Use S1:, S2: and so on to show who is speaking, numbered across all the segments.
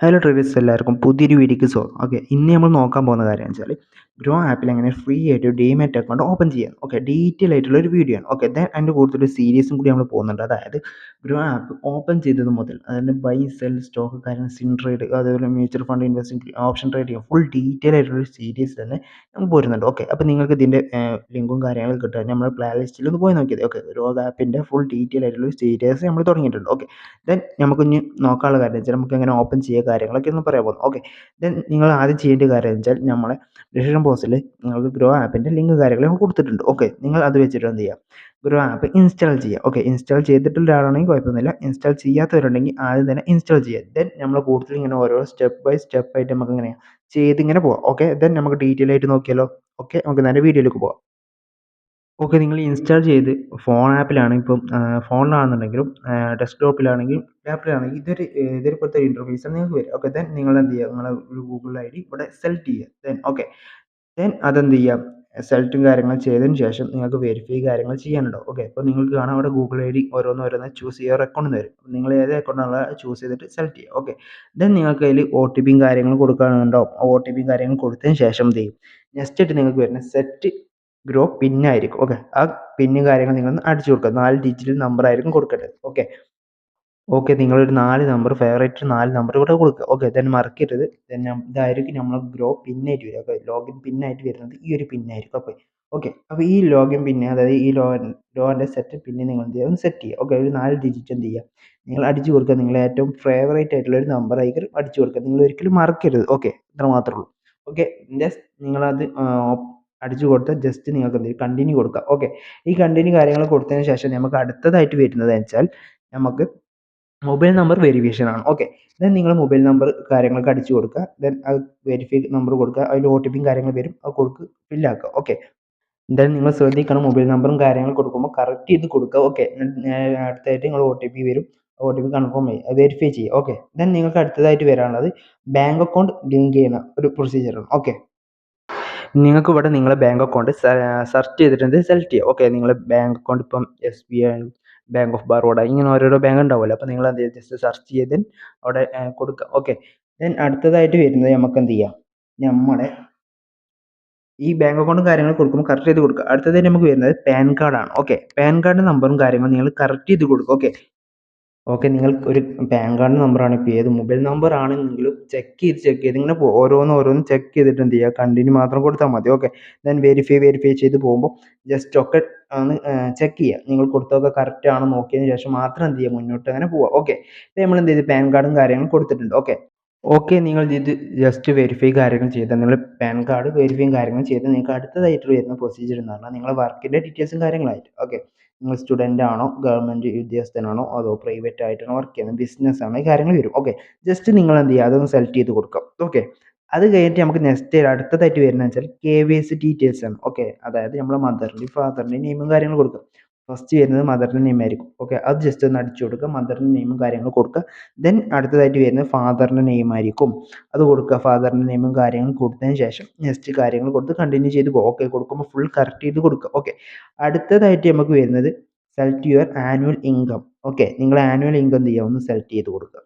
S1: Hello traders എല്ലാവർക്കും പുതിയൊരു വീഡിയോക്ക് സ്വാഗതം. ഓക്കെ, ഇന്ന് നമ്മൾ നോക്കാൻ പോകുന്ന കാര്യം വെച്ചാൽ ഗ്രോ ആപ്പിൽ എങ്ങനെ ഫ്രീ ആയിട്ട് ഡീമാറ്റ് അക്കൗണ്ട് ഓപ്പൺ ചെയ്യാം. ഓക്കെ, ഡീറ്റെയിൽ ആയിട്ടുള്ള ഒരു വീഡിയോ ആണ്. ഓക്കെ, ദെൻ അതിൻ്റെ കൂടുതൽ സീരീസും കൂടി നമ്മൾ പോകുന്നുണ്ട്. അതായത് ഗ്രോ ആപ്പ് ഓപ്പൺ ചെയ്തത് മുതൽ അതായത് ബൈ സെൽ സ്റ്റോക്ക് കാര്യങ്ങൾ സിൻ ട്രേഡ് അതേപോലെ mutual fund investing option trade ചെയ്യാം ഫുൾ ഡീറ്റെയിൽ ആയിട്ടുള്ള ഒരു സീരീസ് തന്നെ നമുക്ക് പോരുന്നുണ്ട്. ഓക്കെ, അപ്പോൾ നിങ്ങൾക്ക് ഇതിൻ്റെ ലിങ്കും കാര്യങ്ങളും കിട്ടുക നമ്മുടെ പ്ലേ ലിസ്റ്റിൽ ഒന്ന് പോയി നോക്കിയത്. ഓക്കെ, ഗ്രോ ആപ്പിൻ്റെ ഫുൾ ഡീറ്റെയിൽ ആയിട്ടുള്ള ഒരു സീരീസ് നമ്മൾ തുടങ്ങിയിട്ടുണ്ട്. ഓക്കെ, ദെൻ നമുക്ക് ഇനി നോക്കാനുള്ള കാര്യം വെച്ചാൽ നമുക്ക് എങ്ങനെ ഓപ്പൺ ചെയ്യുക കാര്യങ്ങളൊക്കെ ഒന്ന് പറയാൻ പോകുന്നു. ഓക്കെ, ദെൻ നിങ്ങൾ ആദ്യം ചെയ്യേണ്ട കാര്യം വെച്ചാൽ നമ്മളെ ഡിസ്ക്രിപ്ഷൻ ബോക്സിൽ നിങ്ങൾക്ക് ഗ്രോ ആപ്പിൻ്റെ ലിങ്ക് കാര്യങ്ങൾ കൊടുത്തിട്ടുണ്ട്. ഓക്കെ, നിങ്ങൾ അത് വെച്ചിട്ട് എന്ത് ചെയ്യുക, ഗ്രോ ആപ്പ് ഇൻസ്റ്റാൾ ചെയ്യുക. ഓക്കെ, ഇൻസ്റ്റാൾ ചെയ്തിട്ടുള്ള ആളാണെങ്കിൽ കുഴപ്പമൊന്നുമില്ല. ഇൻസ്റ്റാൾ ചെയ്യാത്തവരുണ്ടെങ്കിൽ ആദ്യം തന്നെ ഇൻസ്റ്റാൾ ചെയ്യുക. ദെൻ നമ്മൾ കൂടുതൽ ഇങ്ങനെ ഓരോ സ്റ്റെപ്പ് ബൈ സ്റ്റെപ്പ് ആയിട്ട് നമുക്ക് ഇങ്ങനെ ചെയ്തിങ്ങനെ പോവാം. ഓക്കെ, ദെൻ നമുക്ക് ഡീറ്റെയിൽ ആയിട്ട് നോക്കിയാലോ. ഓക്കെ, നമുക്ക് നേരെ വീഡിയോയിലേക്ക് പോവാം. ഓക്കെ, നിങ്ങൾ ഇൻസ്റ്റാൾ ചെയ്ത് ഫോൺ ആപ്പിലാണ് ഇപ്പം ഫോണിലാണെന്നുണ്ടെങ്കിലും ഡെസ്ക്ടോപ്പിലാണെങ്കിലും ലാപ്പിലാണെങ്കിൽ ഇതൊരു ഇൻ്റർഫേസാണ് നിങ്ങൾക്ക് വരിക. ഓക്കെ, ദെൻ നിങ്ങൾ എന്ത് ചെയ്യുക, നിങ്ങളെ ഒരു ഗൂഗിൾ ഐ ഡി ഇവിടെ സെലക്ട് ചെയ്യുക. ദെൻ ഓക്കെ, ദെൻ അതെന്ത് ചെയ്യാം, സെലക്റ്റും കാര്യങ്ങൾ ചെയ്തതിന് ശേഷം നിങ്ങൾക്ക് വെരിഫൈ കാര്യങ്ങൾ ചെയ്യാനുണ്ടാവും. ഓക്കെ, അപ്പോൾ നിങ്ങൾക്ക് കാണാം അവിടെ ഗൂഗിൾ ഐ ഡി ഓരോന്ന് ചൂസ് ചെയ്യുക അക്കൗണ്ട് വരും. നിങ്ങൾ ഏത് അക്കൗണ്ടാണ് ചൂസ് ചെയ്തിട്ട് സെലക്ട് ചെയ്യുക. ഓക്കെ, ദെൻ നിങ്ങൾക്ക് അതിൽ ഒ ടി പിയും കാര്യങ്ങളും കൊടുക്കാനുണ്ടാവും. ഒ ടി പിയും കാര്യങ്ങളും കൊടുത്തതിന് ശേഷം എന്ത് ചെയ്യും, നെക്സ്റ്റ് ആയിട്ട് നിങ്ങൾക്ക് വരുന്ന സെറ്റ് ഗ്രോ പിന്നായിരിക്കും. ഓക്കെ, ആ പിന്നും കാര്യങ്ങൾ നിങ്ങൾ അടിച്ചു കൊടുക്കുക. 4 ഡിജിറ്റ് നമ്പർ ആയിരിക്കും കൊടുക്കേണ്ടത്. ഓക്കെ, ഓക്കെ, നിങ്ങളൊരു 4 നമ്പർ ഫേവറേറ്റ് 4 നമ്പർ ഇവിടെ കൊടുക്കുക. ഓക്കെ, ദെൻ മറക്കരുത്. ദെൻ ഇതായിരിക്കും നമ്മൾ ഗ്രോ പിന്നായിട്ട് വരിക. ഓക്കെ, ലോഗിൻ പിന്നായിട്ട് വരുന്നത് ഈ ഒരു പിന്നായിരിക്കും. ഓക്കെ, ഓക്കെ, അപ്പോൾ ഈ ലോഗിൻ പിന്നെ അതായത് ഈ ലോൻ്റെ സെറ്റ് പിന്നെ നിങ്ങൾ എന്ത് ചെയ്യുക, സെറ്റ് ചെയ്യുക. ഓക്കെ, ഒരു 4 ഡിജിറ്റ് എന്ത് ചെയ്യുക, നിങ്ങൾ അടിച്ചു കൊടുക്കുക. നിങ്ങളെ ഏറ്റവും ഫേവറേറ്റ് ആയിട്ടുള്ള ഒരു നമ്പർ ആയിരിക്കും അടിച്ചു കൊടുക്കുക. നിങ്ങൾ ഒരിക്കലും മറക്കരുത്. ഓക്കെ, ഇത്ര മാത്രമേ ഉള്ളൂ. ഓക്കെ, ജസ്റ്റ് നിങ്ങളത് അടിച്ചു കൊടുത്താൽ ജസ്റ്റ് നിങ്ങൾക്ക് എന്ത് ചെയ്യും, കണ്ടിന്യൂ കൊടുക്കുക. ഓക്കെ, ഈ കണ്ടിന്യൂ കാര്യങ്ങൾ കൊടുത്തതിന് ശേഷം നമുക്ക് അടുത്തതായിട്ട് വരുന്നത് വെച്ചാൽ നമുക്ക് മൊബൈൽ നമ്പർ വെരിഫിക്കേഷൻ ആണ്. ഓക്കെ, ദെൻ നിങ്ങൾ മൊബൈൽ നമ്പർ കാര്യങ്ങളൊക്കെ അടിച്ചു കൊടുക്കുക. ദെൻ അത് വെരിഫൈ നമ്പർ കൊടുക്കുക. അതിൽ ഒ ടി പിയും കാര്യങ്ങൾ വരും, അത് കൊടുക്കുക, ഫില്ലാക്കുക. ഓക്കെ, എന്തായാലും നിങ്ങൾ ശ്രദ്ധിക്കണം, മൊബൈൽ നമ്പറും കാര്യങ്ങളും കൊടുക്കുമ്പോൾ കറക്റ്റ് ചെയ്ത് കൊടുക്കുക. ഓക്കെ, അടുത്തായിട്ട് നിങ്ങൾ ഒ ടി പി വരും, ഒ ടി പി കൺഫേം ചെയ്യുക, വെരിഫൈ ചെയ്യുക. ഓക്കെ, ദെൻ നിങ്ങൾക്ക് അടുത്തതായിട്ട് വരാനുള്ളത് ബാങ്ക് അക്കൗണ്ട് ലിങ്ക് ചെയ്യുന്ന ഒരു പ്രൊസീജിയറാണ്. ഓക്കെ, നിങ്ങൾക്ക് ഇവിടെ നിങ്ങളെ ബാങ്ക് അക്കൗണ്ട് സെർച്ച് ചെയ്തിട്ടുണ്ട് സെലക്ട് ചെയ്യുക. ഓക്കെ, നിങ്ങളെ ബാങ്ക് അക്കൗണ്ട് ഇപ്പം S B I, bank of Baroda ഇങ്ങനെ ഓരോരോ ബാങ്ക് ഉണ്ടാവുമല്ലോ. അപ്പോൾ നിങ്ങൾ എന്ത് ചെയ്യുക, ജസ്റ്റ് സെർച്ച് ചെയ്ത് അവിടെ കൊടുക്കുക. ഓക്കെ, ദെൻ അടുത്തതായിട്ട് വരുന്നത് നമുക്ക് എന്ത് ചെയ്യാം, നമ്മുടെ ഈ ബാങ്ക് അക്കൗണ്ടും കാര്യങ്ങളും കൊടുക്കുമ്പോൾ കറക്റ്റ് ചെയ്ത് കൊടുക്കുക. അടുത്തതായിട്ട് നമുക്ക് വരുന്നത് പാൻ കാർഡാണ്. ഓക്കെ, പാൻ കാർഡ് നമ്പറും കാര്യങ്ങളും നിങ്ങൾ കറക്റ്റ് ചെയ്ത് കൊടുക്കുക. ഓക്കെ, ഓക്കെ, നിങ്ങൾ ഒരു പാൻ കാർഡ് നമ്പറാണ് ഇപ്പോൾ ഏത് മൊബൈൽ നമ്പർ ആണെന്നെങ്കിലും ചെക്ക് ചെയ്ത് ഇങ്ങനെ ഓരോന്ന് ചെക്ക് ചെയ്തിട്ട് എന്ത് ചെയ്യുക, കണ്ടിന്യൂ മാത്രം കൊടുത്താൽ മതി. ഓക്കെ, ദെൻ വെരിഫൈ ചെയ്ത് പോകുമ്പോൾ ജസ്റ്റ് ഒക്കെ ഒന്ന് ചെക്ക് ചെയ്യുക. നിങ്ങൾ കൊടുത്തതൊക്കെ കറക്റ്റ് ആണോ നോക്കിയതിന് ശേഷം മാത്രം എന്ത് ചെയ്യുക, മുന്നോട്ട് അങ്ങനെ പോവുക. ഓക്കെ, നമ്മൾ എന്ത് ചെയ്ത് പാൻ കാർഡും കാര്യങ്ങളും കൊടുത്തിട്ടുണ്ട്. ഓക്കെ, ഓക്കെ, നിങ്ങൾ ഇത് ജസ്റ്റ് വെരിഫൈ കാര്യങ്ങൾ ചെയ്താൽ നിങ്ങൾ പാൻ കാർഡ് വെരിഫൈയും കാര്യങ്ങളും ചെയ്ത് നിങ്ങൾക്ക് അടുത്തതായിട്ട് വരുന്ന പ്രൊസീജിയർ എന്ന് പറഞ്ഞാൽ നിങ്ങളുടെ വർക്കിൻ്റെ ഡീറ്റെയിൽസും കാര്യങ്ങളായിട്ട്. ഓക്കെ, നിങ്ങൾ സ്റ്റുഡൻ്റ് ആണോ ഗവൺമെൻറ് ഉദ്യോഗസ്ഥനാണോ അതോ പ്രൈവറ്റ് ആയിട്ടാണോ വർക്ക് ചെയ്യുന്നത്, ബിസിനസ് ആണോ, ഈ കാര്യങ്ങൾ വരും. ഓക്കെ, ജസ്റ്റ് നിങ്ങൾ എന്ത് ചെയ്യുക, അതൊന്ന് സെലക്ട് ചെയ്ത് കൊടുക്കാം. ഓക്കെ, അത് കഴിഞ്ഞിട്ട് നമുക്ക് നെക്സ്റ്റ് അടുത്തതായിട്ട് വരുന്നത് വെച്ചാൽ KYC ഡീറ്റെയിൽസ് ആണ്. ഓക്കെ, അതായത് നമ്മുടെ മദറിൻ്റെയും ഫാദറിൻ്റെയും നെയിമും കാര്യങ്ങളും കൊടുക്കുക. ഫസ്റ്റ് വരുന്നത് മദറിൻ്റെ നെയിം ആയിരിക്കും. ഓക്കെ, അത് ജസ്റ്റ് ഒന്ന് അടിച്ചു കൊടുക്കുക, മദറിൻ്റെ നെയിമും കാര്യങ്ങളും കൊടുക്കുക. ദെൻ അടുത്തതായിട്ട് വരുന്നത് ഫാദറിൻ്റെ നെയിം ആയിരിക്കും, അത് കൊടുക്കുക. ഫാദറിൻ്റെ നെയിമും കാര്യങ്ങളും കൊടുത്തതിന് ശേഷം നെക്സ്റ്റ് കാര്യങ്ങൾ കൊടുത്ത് കണ്ടിന്യൂ ചെയ്ത് പോകും. ഓക്കെ, കൊടുക്കുമ്പോൾ ഫുൾ കറക്റ്റ് ചെയ്ത് കൊടുക്കുക. ഓക്കെ, അടുത്തതായിട്ട് നമുക്ക് വരുന്നത് select your annual income. Okay, നിങ്ങൾ ആനുവൽ ഇൻകം എന്ത് ചെയ്യുക, ഒന്ന് സെലക്ട് ചെയ്ത് കൊടുക്കുക.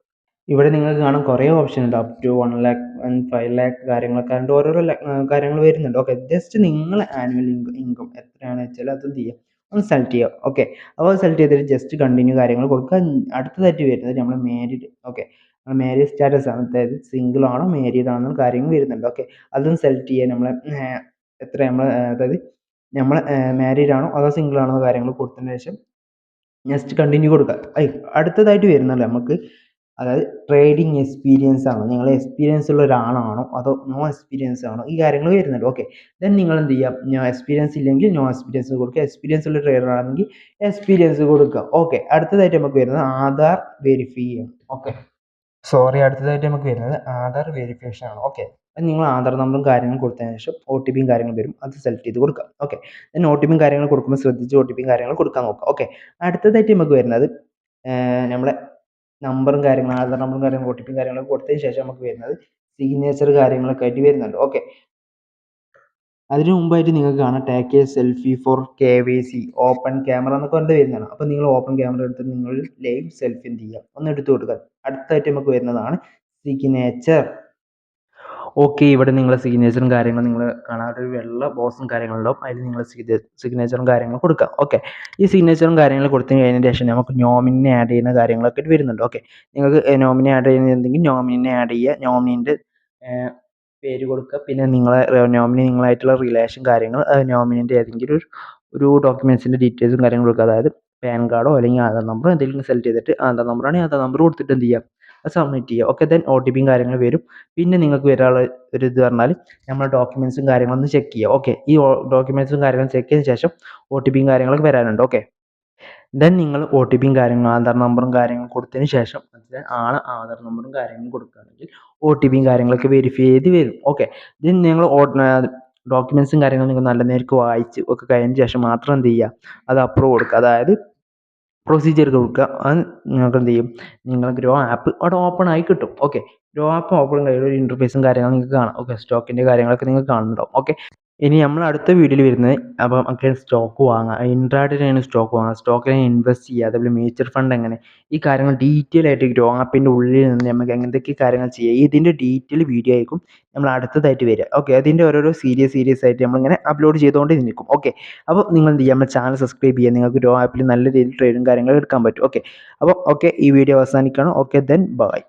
S1: ഇവിടെ നിങ്ങൾക്ക് കാണാം കുറേ ഓപ്ഷൻ ഉണ്ട്, അപ് ടു 1 ലാക്ക് 5 ലാക്ക് കാര്യങ്ങളൊക്കെ ഉണ്ട്, ഓരോരോ കാര്യങ്ങൾ വരുന്നുണ്ട്. ഓക്കെ, ജസ്റ്റ് നിങ്ങൾ ആനുവൽ ഇൻകം എത്രയാണെന്ന് വെച്ചാൽ അത് എന്ത് ചെയ്യുക, ഒന്ന് സെലക്ട് ചെയ്യുക. ഓക്കെ, അപ്പോൾ സെലക്ട് ചെയ്തിട്ട് ജസ്റ്റ് കണ്ടിന്യൂ കാര്യങ്ങൾ കൊടുക്കുക. അടുത്തതായിട്ട് വരുന്നത് നമ്മൾ മാരീഡ്. ഓക്കെ, മാരീഡ് സ്റ്റാറ്റസ് ആണ്, അതായത് സിംഗിൾ ആണോ മാരീഡ് ആണോ കാര്യങ്ങൾ വരുന്നുണ്ട്. ഓക്കെ, അതൊന്ന് സെലക്ട് ചെയ്യുക. നമ്മളെ എത്ര നമ്മൾ അതായത് നമ്മൾ മാരീഡ് ആണോ അതോ സിംഗിൾ ആണോ കാര്യങ്ങൾ കൊടുത്തതിന് ശേഷം നെക്സ്റ്റ് കണ്ടിന്യൂ കൊടുക്കുക. അടുത്തതായിട്ട് വരുന്നത് നമുക്ക് അതായത് ട്രേഡിംഗ് എക്സ്പീരിയൻസ് ആണോ, നിങ്ങൾ എക്സ്പീരിയൻസ് ഉള്ള ഒരാളാണോ അതോ നോ എക്സ്പീരിയൻസ് ആണോ, ഈ കാര്യങ്ങൾ വരുന്നുണ്ട്. ഓക്കെ, ദെൻ നിങ്ങൾ എന്ത് ചെയ്യാം, നോ എക്സ്പീരിയൻസ് ഇല്ലെങ്കിൽ നോ എക്സ്പീരിയൻസ് കൊടുക്കുക, എക്സ്പീരിയൻസ് ഉള്ള ട്രേഡർ ആണെങ്കിൽ എക്സ്പീരിയൻസ് കൊടുക്കുക. ഓക്കെ, അടുത്തതായിട്ട് നമുക്ക് വരുന്നത് ആധാർ വെരിഫൈ ചെയ്യണം. ഓക്കെ, സോറി, അടുത്തതായിട്ട് നമുക്ക് വരുന്നത് ആധാർ വെരിഫിക്കേഷൻ ആണ്. ഓക്കെ, നിങ്ങൾ ആധാർ നമ്പറും കാര്യങ്ങളും കൊടുത്തതിന് ശേഷം ഒ ടി പിയും കാര്യങ്ങളും വരും, അത് സെലക്ട് ചെയ്ത് കൊടുക്കുക. ഓക്കെ, ദെൻ ഒ ടി പിയും കാര്യങ്ങൾ കൊടുക്കുമ്പോൾ ശ്രദ്ധിച്ച് ഒ ടി പിയും കാര്യങ്ങൾ കൊടുക്കാൻ നോക്കുക. ഓക്കെ, അടുത്തതായിട്ട് നമുക്ക് വരുന്നത് നമ്മളെ നമ്പറും കാര്യങ്ങളും ആധാർ നമ്പറും കാര്യങ്ങളും ഒ ടി പിയും കാര്യങ്ങളൊക്കെ കൊടുത്തതിന് ശേഷം നമുക്ക് വരുന്നത് സിഗ്നേച്ചർ കാര്യങ്ങളൊക്കെ ആയിട്ട് വരുന്നുണ്ട്. ഓക്കെ, അതിന് മുമ്പായിട്ട് നിങ്ങൾക്ക് കാണാം take a selfie for KYC open camera എന്നൊക്കെ പറഞ്ഞിട്ട് വരുന്നതാണ്. അപ്പോൾ നിങ്ങൾ ഓപ്പൺ ക്യാമറ എടുത്ത് നിങ്ങൾ ലൈവ് സെൽഫി എന്ത് ചെയ്യുക, ഒന്ന് എടുത്ത് കൊടുക്കുക. അടുത്തായിട്ട് നമുക്ക് വരുന്നതാണ് സിഗ്നേച്ചർ. ഓക്കെ, ഇവിടെ നിങ്ങളെ സിഗ്നേച്ചറും കാര്യങ്ങളും നിങ്ങൾ കാണാതെ ഒരു വെള്ള ബോക്സും കാര്യങ്ങളുണ്ടാവും. അതിൽ നിങ്ങൾ സിഗ്നേച്ചറും കാര്യങ്ങളും കൊടുക്കുക. ഓക്കെ, ഈ സിഗ്നേച്ചറും കാര്യങ്ങളും കൊടുത്തതിന് കഴിഞ്ഞതിന് ശേഷം നമുക്ക് നോമിനിനെ ആഡ് ചെയ്യുന്ന കാര്യങ്ങളൊക്കെ വരുന്നുണ്ട്. ഓക്കെ, നിങ്ങൾക്ക് നോമിനി ആഡ് ചെയ്യുന്നുണ്ടെങ്കിൽ നോമിനിനെ ആഡ് ചെയ്യുക. നോമിനിൻ്റെ പേര് കൊടുക്കുക. പിന്നെ നിങ്ങളെ നോമിനി നിങ്ങളായിട്ടുള്ള റിലേഷൻ കാര്യങ്ങൾ നോമിനിൻ്റെ ഏതെങ്കിലും ഒരു ഡോക്യുമെൻറ്റ്സിൻ്റെ ഡീറ്റെയിൽസും കാര്യങ്ങളും കൊടുക്കുക. അതായത് പാൻ കാർഡോ അല്ലെങ്കിൽ ആധാർ നമ്പറോ എന്തെങ്കിലും സെലക്ട് ചെയ്തിട്ട് ആധാർ നമ്പറാണെങ്കിൽ ആധാർ നമ്പർ കൊടുത്തിട്ട് എന്ത് ചെയ്യാം, അത് സബ്മിറ്റ് ചെയ്യുക. ഓക്കെ, ദെൻ OTPയും കാര്യങ്ങൾ വരും. പിന്നെ നിങ്ങൾക്ക് വരാനുള്ള ഒരു ഇത് പറഞ്ഞാൽ നമ്മുടെ ഡോക്യുമെൻറ്റ്സും കാര്യങ്ങളൊന്ന് ചെക്ക് ചെയ്യുക. ഓക്കെ, ഈ ഡോക്യുമെൻറ്റ്സും കാര്യങ്ങളും ചെക്ക് ചെയ്തതിന് ശേഷം OTPയും കാര്യങ്ങളൊക്കെ വരാനുണ്ട്. ഓക്കെ, ദെൻ നിങ്ങൾ OTPയും കാര്യങ്ങളും ആധാർ നമ്പറും കാര്യങ്ങളും കൊടുത്തതിന് ശേഷം ആധാർ നമ്പറും കാര്യങ്ങളും കൊടുക്കുകയാണെങ്കിൽ OTPയും കാര്യങ്ങളൊക്കെ വെരിഫൈ ചെയ്ത് വരും. ഓക്കെ, ദെൻ നിങ്ങൾ ഡോക്യുമെൻറ്റ്സും കാര്യങ്ങളും നിങ്ങൾ നല്ല നേർക്ക് വായിച്ച് ഒക്കെ കഴിഞ്ഞ ശേഷം മാത്രം എന്ത് ചെയ്യുക, അത് അപ്രൂവ് കൊടുക്കുക. അതായത് പ്രൊസീജിയർ കൊടുക്കുക. അത് നിങ്ങൾക്ക് എന്ത് ചെയ്യും, നിങ്ങളുടെ ഗ്രോ ആപ്പ് അവിടെ ഓപ്പൺ ആയി കിട്ടും. ഓക്കെ, ഗ്രോ ആപ്പ് ഓപ്പൺ കഴിയുമ്പോൾ ഒരു ഇൻ്റർഫേസും കാര്യങ്ങളും നിങ്ങൾക്ക് കാണാം. ഓക്കെ, സ്റ്റോക്കിൻ്റെ കാര്യങ്ങളൊക്കെ നിങ്ങൾക്ക് കാണുന്നുണ്ടാവും. ഓക്കെ, ഇനി നമ്മൾ അടുത്ത വീഡിയോയിൽ വരുന്നത് അപ്പം നമുക്ക് സ്റ്റോക്ക് വാങ്ങാം, ഇൻട്രാഡേയിലാണ് സ്റ്റോക്ക് വാങ്ങാം, സ്റ്റോക്കിൽ ഇൻവെസ്റ്റ് ചെയ്യുക, അതേപോലെ മ്യൂച്വൽ ഫണ്ട് എങ്ങനെ, ഈ കാര്യങ്ങൾ ഡീറ്റെയിൽ ആയിട്ട് ഗ്രോ ആപ്പിൻ്റെ ഉള്ളിൽ നിന്ന് നമുക്ക് എന്തൊക്കെ കാര്യങ്ങൾ ചെയ്യാം, ഇതിൻ്റെ ഡീറ്റെയിൽ വീഡിയോ ആയിരിക്കും നമ്മൾ അടുത്തതായിട്ട് വരിക. ഓക്കെ, അതിൻ്റെ ഓരോരോ സീരീസ് ആയിട്ട് നമ്മളിങ്ങനെ അപ്ലോഡ് ചെയ്തുകൊണ്ട് നിൽക്കും. ഓക്കെ, അപ്പോൾ നിങ്ങൾ എന്ത് ചെയ്യുക, നമ്മുടെ ചാനൽ സബ്സ്ക്രൈബ് ചെയ്യുക. നിങ്ങൾക്ക് ഗ്രോ ആപ്പിൽ നല്ല രീതിയിൽ ട്രേഡും കാര്യങ്ങളും എടുക്കാൻ പറ്റും. ഓക്കെ, അപ്പോൾ ഓക്കെ, ഈ വീഡിയോ അവസാനിക്കണം. Okay, then by.